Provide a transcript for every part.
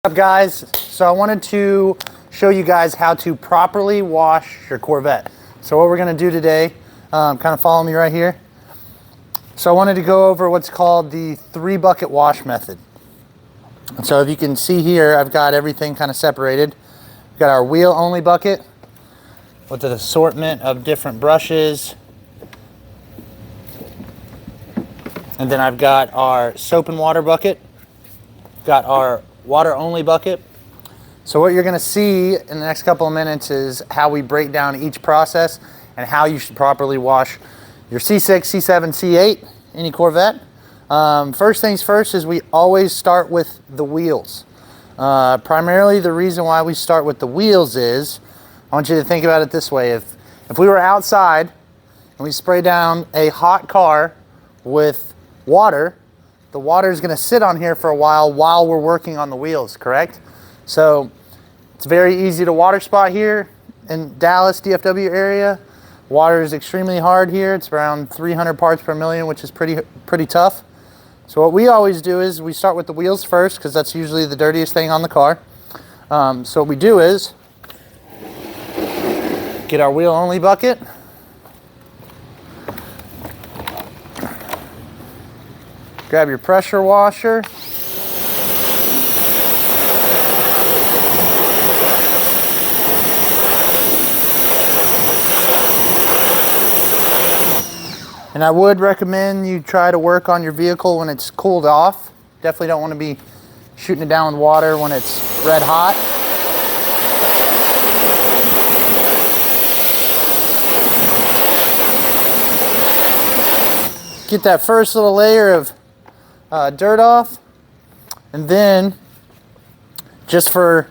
What's up, guys? So I wanted to show you guys how to properly wash your Corvette. So what we're going to do today, kind of follow me right here. So I wanted to go over what's called the 3-bucket wash method. And so if you can see here, I've got everything kind of separated. We've got our wheel only bucket with an assortment of different brushes. And then I've got our soap and water bucket. Got our water only bucket. So what you're going to see in the next couple of minutes is how we break down each process and how you should properly wash your C6, C7, C8, any Corvette. First things first is we always start with the wheels. Primarily the reason why we start with the wheels is, I want you to think about it this way. If we were outside and we spray down a hot car with water, the water is going to sit on here for a while we're working on the wheels, correct? So it's very easy to water spot here in Dallas, DFW area. Water is extremely hard here. It's around 300 parts per million, which is pretty tough. So what we always do is we start with the wheels first, because that's usually the dirtiest thing on the car. So what we do is get our wheel only bucket. Grab your pressure washer. And I would recommend you try to work on your vehicle when it's cooled off. Definitely don't want to be shooting it down with water when it's red hot. Get that first little layer of dirt off, and then just for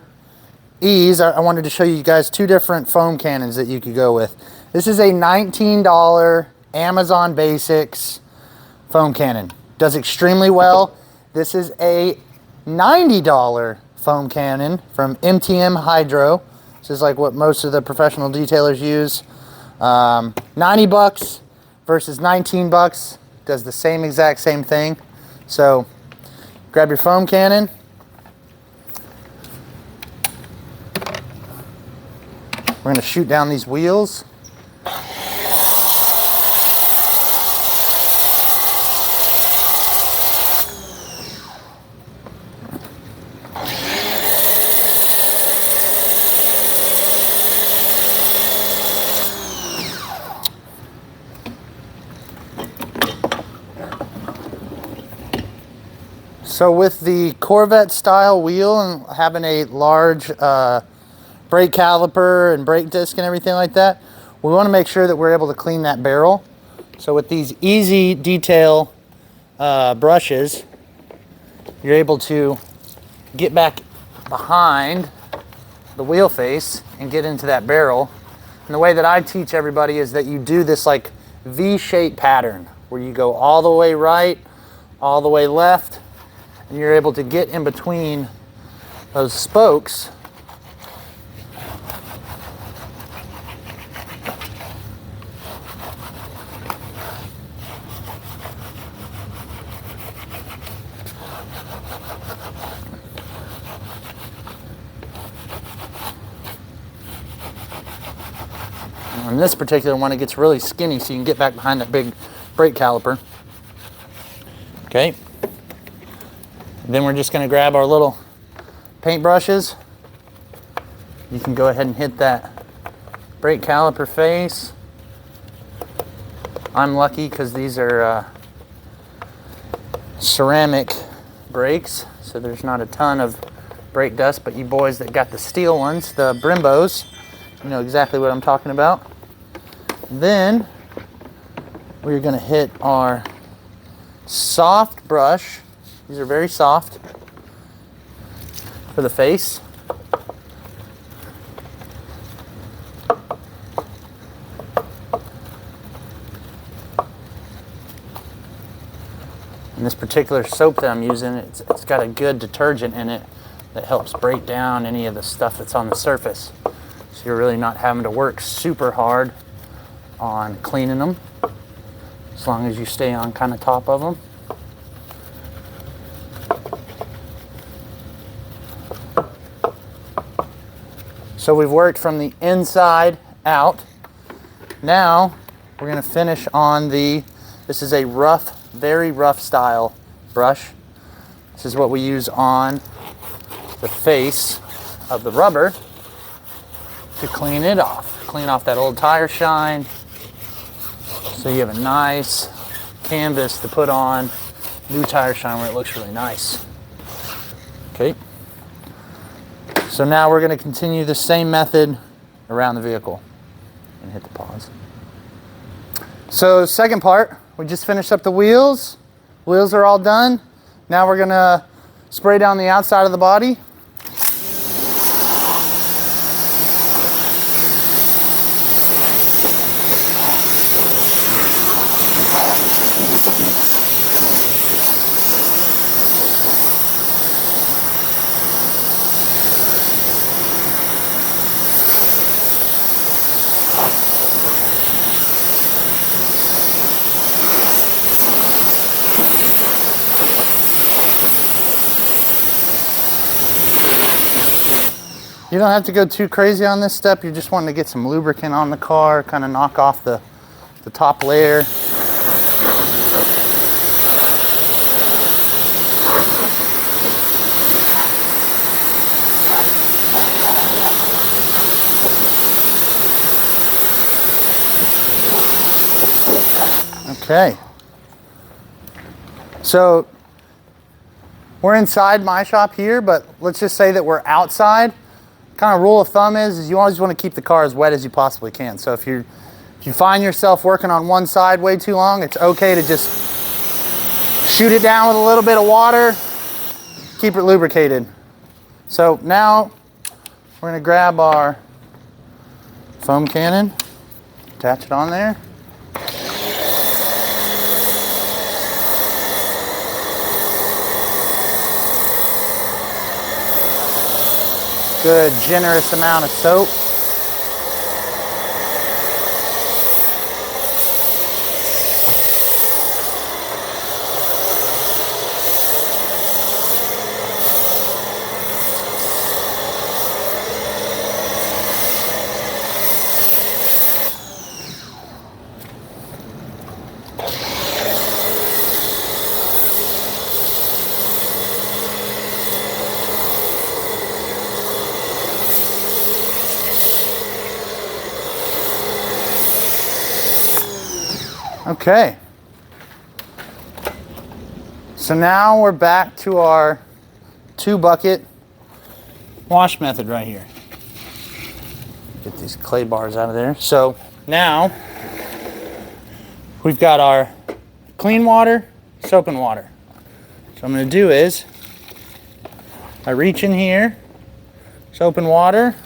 ease, I wanted to show you guys two different foam cannons that you could go with. This is a $19 Amazon Basics foam cannon. Does extremely well. This is a $90 foam cannon from MTM Hydro. This is like what most of the professional detailers use. 90 bucks versus 19 bucks. Does the exact same thing. So grab your foam cannon. We're going to shoot down these wheels. So with the Corvette style wheel and having a large brake caliper and brake disc and everything like that, we want to make sure that we're able to clean that barrel. So with these easy detail brushes, you're able to get back behind the wheel face and get into that barrel. And the way that I teach everybody is that you do this like V-shaped pattern where you go all the way right, all the way left, and you're able to get in between those spokes. And this particular one, it gets really skinny, so you can get back behind that big brake caliper. Okay. Then we're just going to grab our little paint brushes. You can go ahead and hit that brake caliper face. I'm lucky because these are ceramic brakes, so there's not a ton of brake dust, but you boys that got the steel ones, the Brimbos, you know exactly what I'm talking about. Then we're going to hit our soft brush. These are very soft for the face. And this particular soap that I'm using, it's got a good detergent in it that helps break down any of the stuff that's on the surface. So you're really not having to work super hard on cleaning them, as long as you stay on kind of top of them. So we've worked from the inside out. Now we're going to finish on this is a rough, very rough style brush. This is what we use on the face of the rubber to clean it off. Clean off that old tire shine. So you have a nice canvas to put on new tire shine where it looks really nice. Okay. So now we're going to continue the same method around the vehicle. And hit the pause. So second part, we just finished up the wheels. Wheels are all done. Now we're going to spray down the outside of the body. You don't have to go too crazy on this step. You're just wanting to get some lubricant on the car, kind of knock off the top layer. Okay. So we're inside my shop here, but let's just say that we're outside. Kind of rule of thumb is you always want to keep the car as wet as you possibly can. So if you find yourself working on one side way too long, it's okay to just shoot it down with a little bit of water, keep it lubricated. So now we're going to grab our foam cannon, attach it on there. Good, generous amount of soap. Okay, so now we're back to our 2-bucket wash method right here. Get these clay bars out of there. So now we've got our clean water, soap and water. So what I'm going to do is I reach in here, soap and water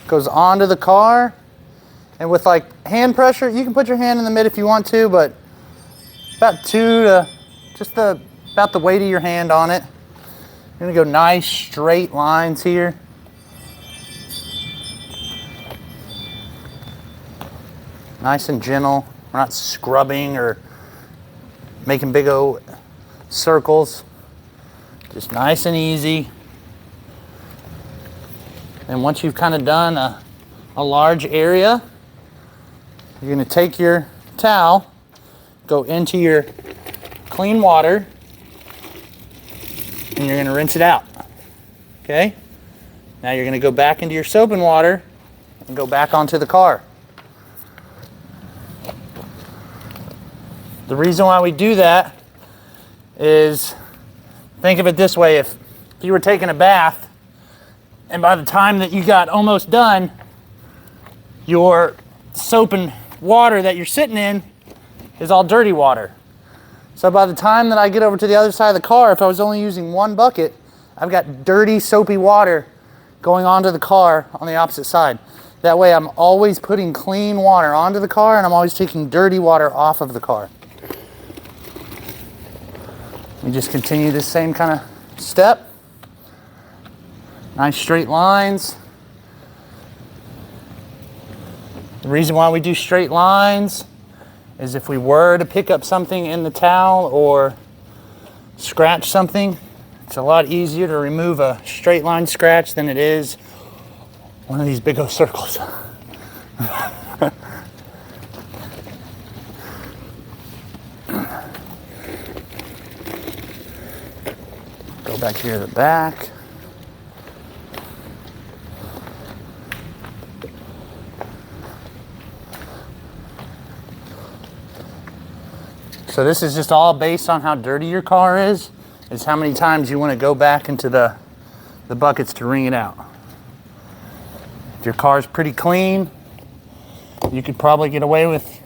goes onto the car. And with like hand pressure, you can put your hand in the mid if you want to, but about about the weight of your hand on it. You're gonna go nice straight lines here. Nice and gentle. We're not scrubbing or making big old circles. Just nice and easy. And once you've kind of done a large area, you're going to take your towel, go into your clean water, and you're going to rinse it out. Okay? Now you're going to go back into your soap and water and go back onto the car. The reason why we do that is, think of it this way, if you were taking a bath and by the time that you got almost done, your soap and water that you're sitting in is all dirty water. So by the time that I get over to the other side of the car, if I was only using 1 bucket, I've got dirty soapy water going onto the car on the opposite side. That way I'm always putting clean water onto the car and I'm always taking dirty water off of the car. We just continue this same kind of step. Nice straight lines. The reason why we do straight lines is if we were to pick up something in the towel or scratch something, it's a lot easier to remove a straight line scratch than it is one of these big old circles. Go back here to the back. So this is just all based on how dirty your car is. It's how many times you want to go back into the buckets to wring it out. If your car's pretty clean, you could probably get away with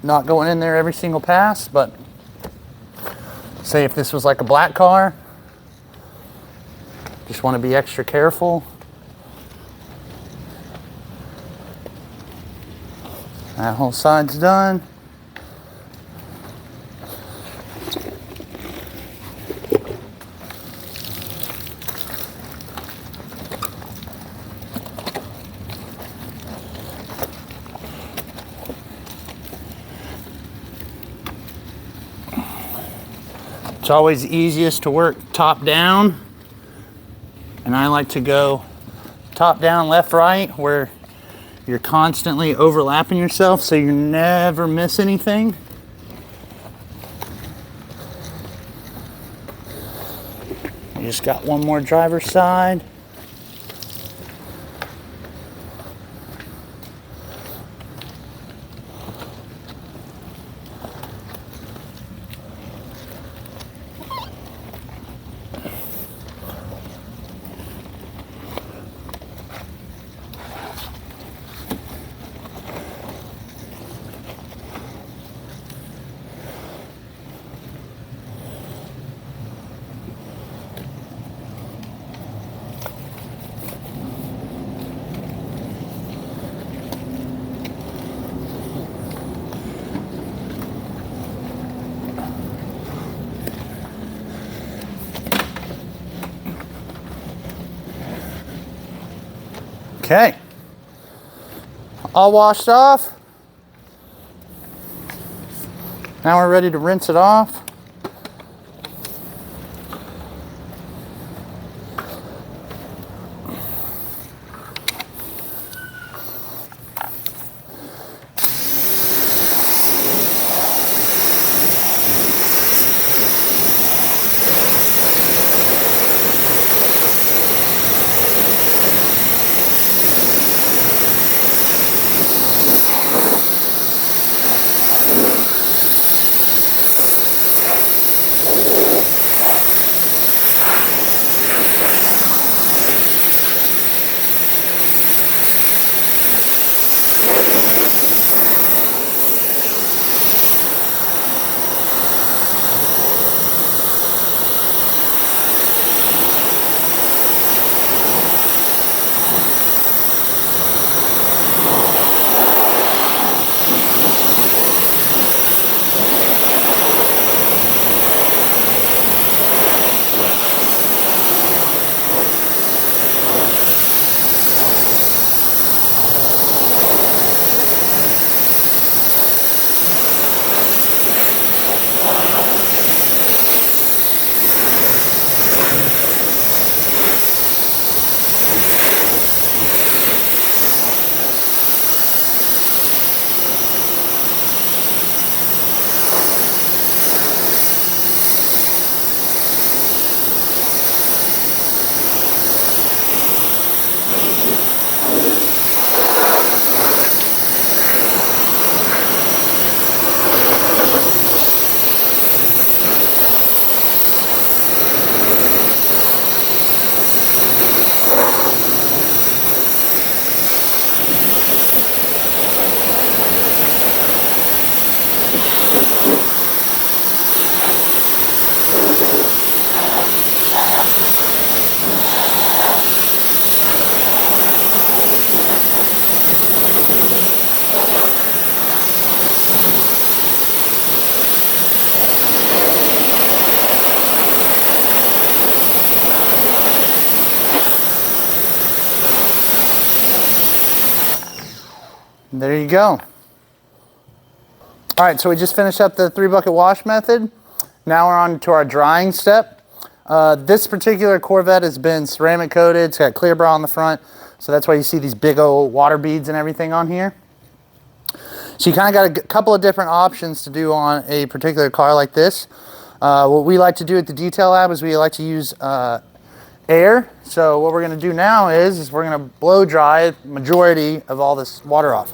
not going in there every single pass, but say if this was like a black car, just want to be extra careful. That whole side's done. It's always easiest to work top down, and I like to go top down, left, right, where you're constantly overlapping yourself so you never miss anything. You just got one more driver's side. Okay, all washed off. Now we're ready to rinse it off. There you go. All right, so we just finished up the 3-bucket wash method. Now we're on to our drying step. This particular Corvette has been ceramic coated. It's got clear bra on the front, so that's why you see these big old water beads and everything on here. So you kind of got a couple of different options to do on a particular car like this. What we like to do at the detail lab is we like to use air. So what we're going to do now is we're going to blow dry the majority of all this water off.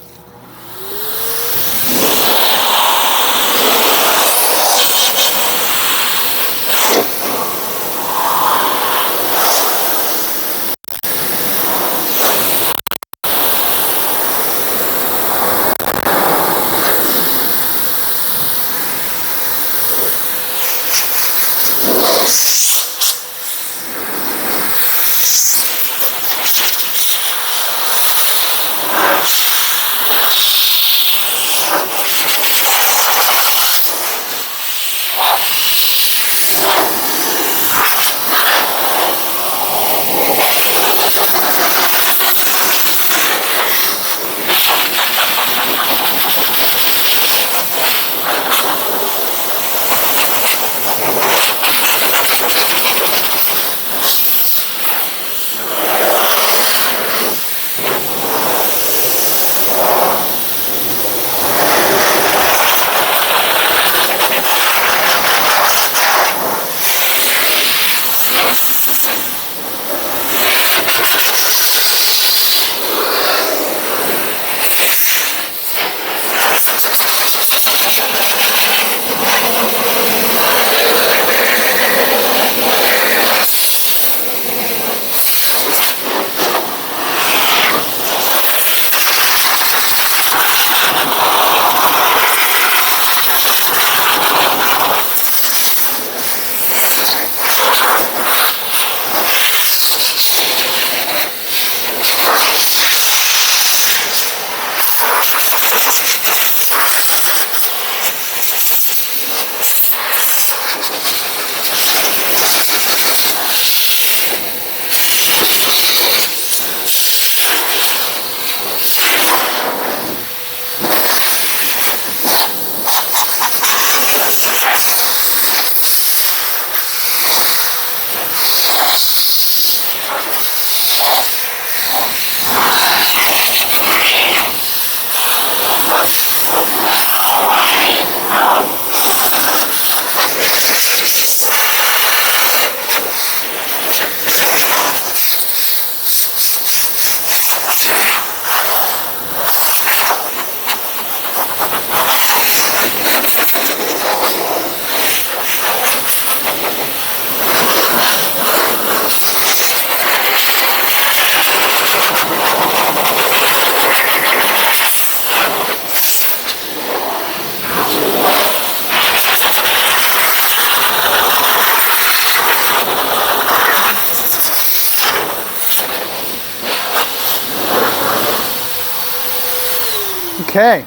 Okay,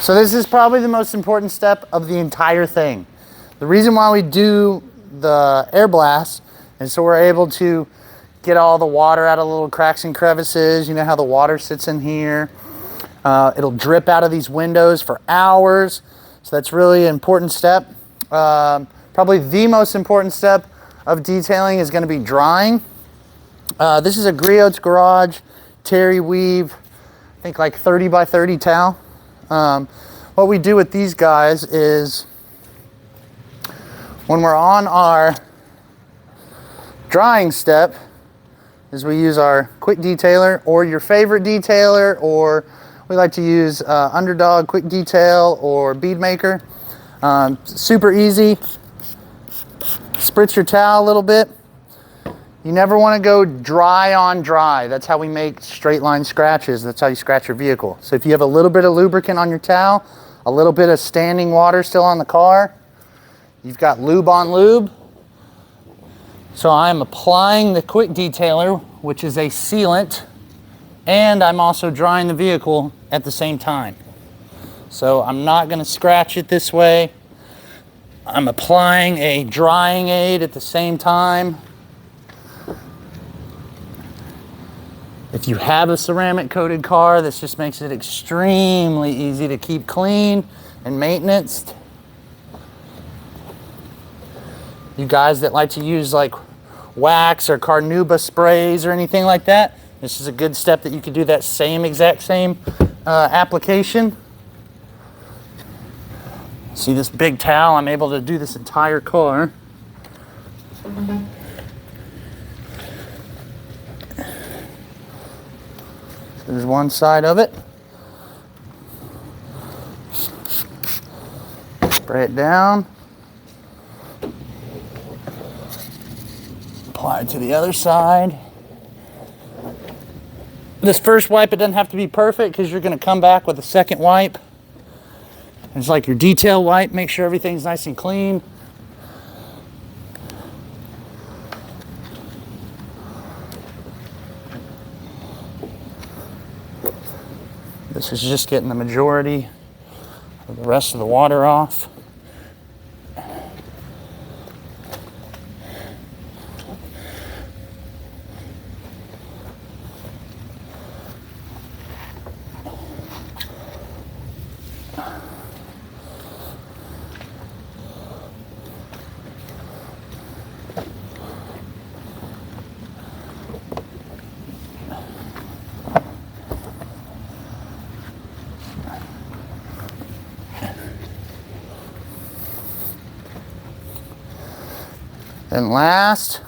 so this is probably the most important step of the entire thing. The reason why we do the air blast is so we're able to get all the water out of little cracks and crevices. You know how the water sits in here. It'll drip out of these windows for hours, so that's really an important step. Probably the most important step of detailing is going to be drying. This is a Griot's Garage Terry Weave, I think like 30 by 30 towel. What we do with these guys is when we're on our drying step is we use our quick detailer or your favorite detailer, or we like to use Underdog quick detail or bead maker. Super easy. Spritz your towel a little bit. You never want to go dry on dry. That's how we make straight line scratches. That's how you scratch your vehicle. So if you have a little bit of lubricant on your towel, a little bit of standing water still on the car, you've got lube on lube. So I'm applying the quick detailer, which is a sealant, and I'm also drying the vehicle at the same time. So I'm not going to scratch it this way. I'm applying a drying aid at the same time. If you have a ceramic coated car, this just makes it extremely easy to keep clean and maintenance. You guys that like to use like wax or carnauba sprays or anything like that, this is a good step that you could do that exact same application. See this big towel? I'm able to do this entire car. There's one side of it. Spray it down. Apply it to the other side. This first wipe, it doesn't have to be perfect because you're going to come back with a second wipe. It's like your detail wipe. Make sure everything's nice and clean. This is just getting the majority of the rest of the water off. And last,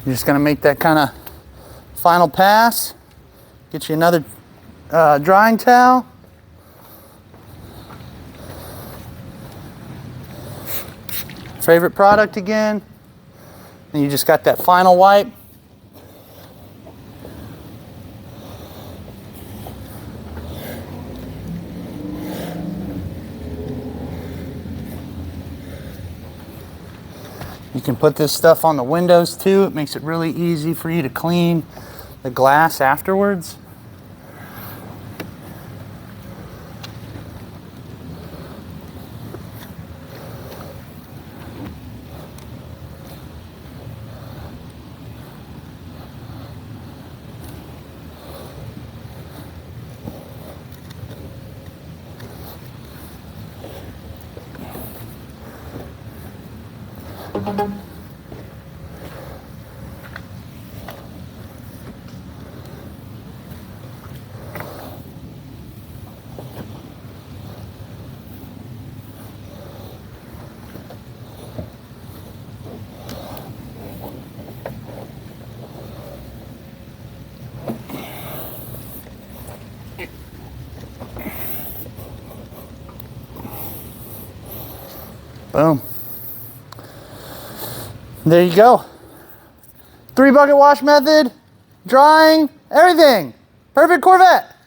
you're just going to make that kind of final pass. Get you another drying towel. Favorite product again. And you just got that final wipe. You can put this stuff on the windows too. It makes it really easy for you to clean the glass afterwards. Boom. There you go. 3-bucket wash method, drying, everything. Perfect Corvette.